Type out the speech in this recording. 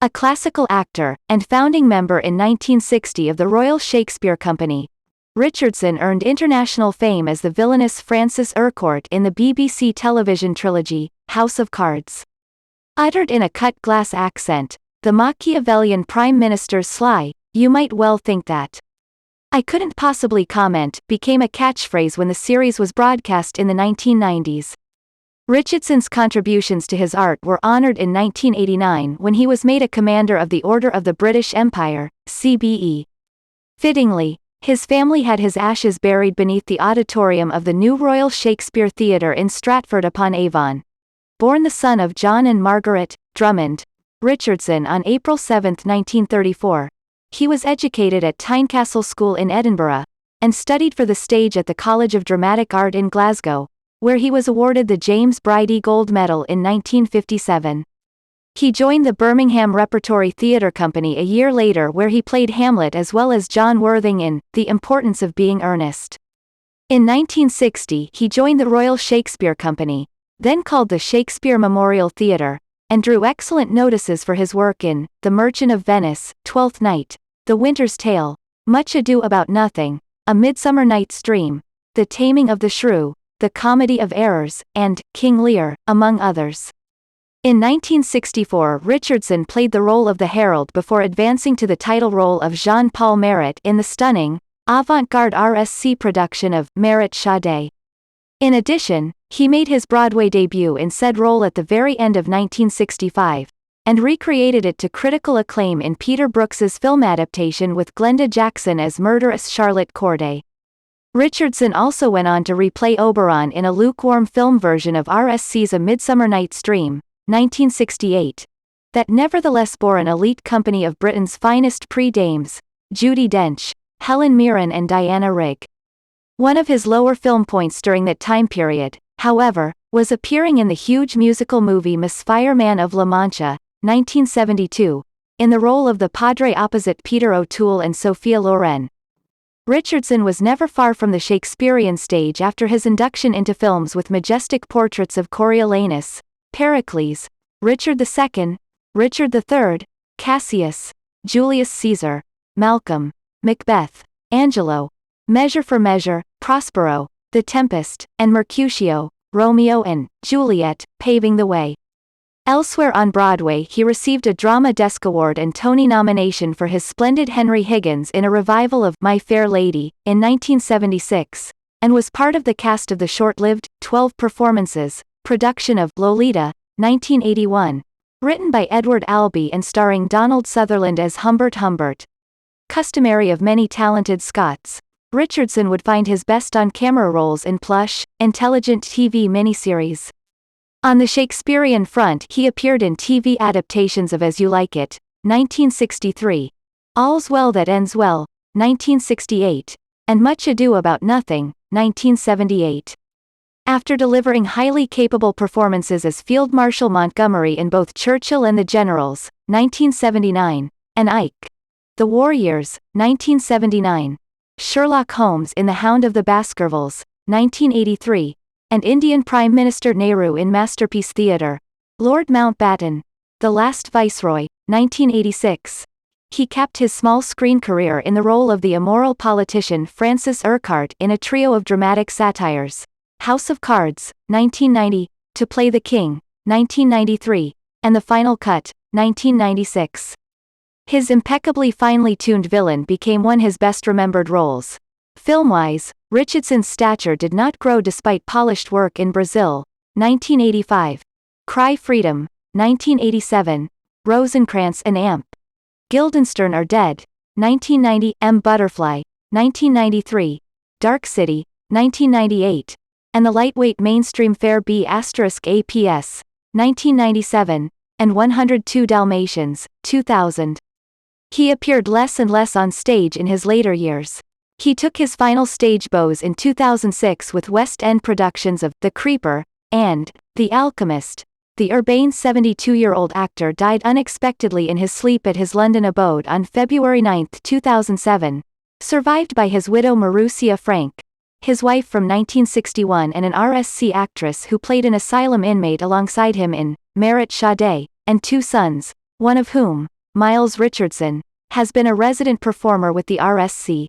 A classical actor, and founding member in 1960 of the Royal Shakespeare Company, Richardson earned international fame as the villainous Francis Urquhart in the BBC television trilogy, House of Cards. Uttered in a cut-glass accent, the Machiavellian Prime Minister's sly, "You might well think that I couldn't possibly comment," became a catchphrase when the series was broadcast in the 1990s. Richardson's contributions to his art were honored in 1989 when he was made a Commander of the Order of the British Empire, CBE. Fittingly, his family had his ashes buried beneath the auditorium of the new Royal Shakespeare Theatre in Stratford-upon-Avon. Born the son of John and Margaret Drummond Richardson on April 7, 1934, he was educated at Tynecastle School in Edinburgh, and studied for the stage at the College of Dramatic Art in Glasgow, where he was awarded the James Bridie Gold Medal in 1957. He joined the Birmingham Repertory Theatre Company a year later, where he played Hamlet as well as John Worthing in The Importance of Being Earnest. In 1960 he joined the Royal Shakespeare Company, then called the Shakespeare Memorial Theatre, and drew excellent notices for his work in The Merchant of Venice, Twelfth Night, The Winter's Tale, Much Ado About Nothing, A Midsummer Night's Dream, The Taming of the Shrew, The Comedy of Errors, and King Lear, among others. In 1964 Richardson played the role of the Herald before advancing to the title role of Jean-Paul Marat in the stunning, avant-garde RSC production of Marat Sade. In addition, he made his Broadway debut in said role at the very end of 1965, and recreated it to critical acclaim in Peter Brooks's film adaptation with Glenda Jackson as murderous Charlotte Corday. Richardson also went on to replay Oberon in a lukewarm film version of RSC's A Midsummer Night's Dream, 1968, that nevertheless bore an elite company of Britain's finest pre-dames, Judi Dench, Helen Mirren and Diana Rigg. One of his lower film points during that time period, however, was appearing in the huge musical movie Misfire Man of La Mancha, 1972, in the role of the Padre opposite Peter O'Toole and Sophia Loren. Richardson was never far from the Shakespearean stage after his induction into films with majestic portraits of Coriolanus, Pericles, Richard II, Richard III, Cassius, Julius Caesar, Malcolm, Macbeth, Angelo, Measure for Measure, Prospero, The Tempest, and Mercutio, Romeo and Juliet, paving the way. Elsewhere on Broadway he received a Drama Desk Award and Tony nomination for his splendid Henry Higgins in a revival of My Fair Lady, in 1976, and was part of the cast of the short-lived 12 Performances production of Lolita, 1981, written by Edward Albee and starring Donald Sutherland as Humbert Humbert. Customary of many talented Scots, Richardson would find his best on-camera roles in plush, intelligent TV miniseries. On the Shakespearean front he appeared in TV adaptations of As You Like It, 1963, All's Well That Ends Well, 1968, and Much Ado About Nothing, 1978. After delivering highly capable performances as Field Marshal Montgomery in both Churchill and the Generals, 1979, and Ike, The War Years, 1979, Sherlock Holmes in The Hound of the Baskervilles, 1983, and Indian Prime Minister Nehru in Masterpiece Theatre, Lord Mountbatten, The Last Viceroy, 1986. He capped his small-screen career in the role of the immoral politician Francis Urquhart in a trio of dramatic satires, House of Cards, 1990, To Play the King, 1993, and The Final Cut, 1996. His impeccably finely tuned villain became one of his best-remembered roles. Film-wise, Richardson's stature did not grow despite polished work in Brazil, 1985, Cry Freedom, 1987, Rosencrantz and Amp, Guildenstern Are Dead, 1990, M. Butterfly, 1993, Dark City, 1998, and the lightweight mainstream fare B** APS, 1997, and 102 Dalmatians, 2000. He appeared less and less on stage in his later years. He took his final stage bows in 2006 with West End productions of The Creeper and The Alchemist. The urbane 72-year-old actor died unexpectedly in his sleep at his London abode on February 9, 2007, survived by his widow Marussia Frank, his wife from 1961 and an RSC actress who played an asylum inmate alongside him in Marat Sade, and two sons, one of whom, Miles Richardson, has been a resident performer with the RSC.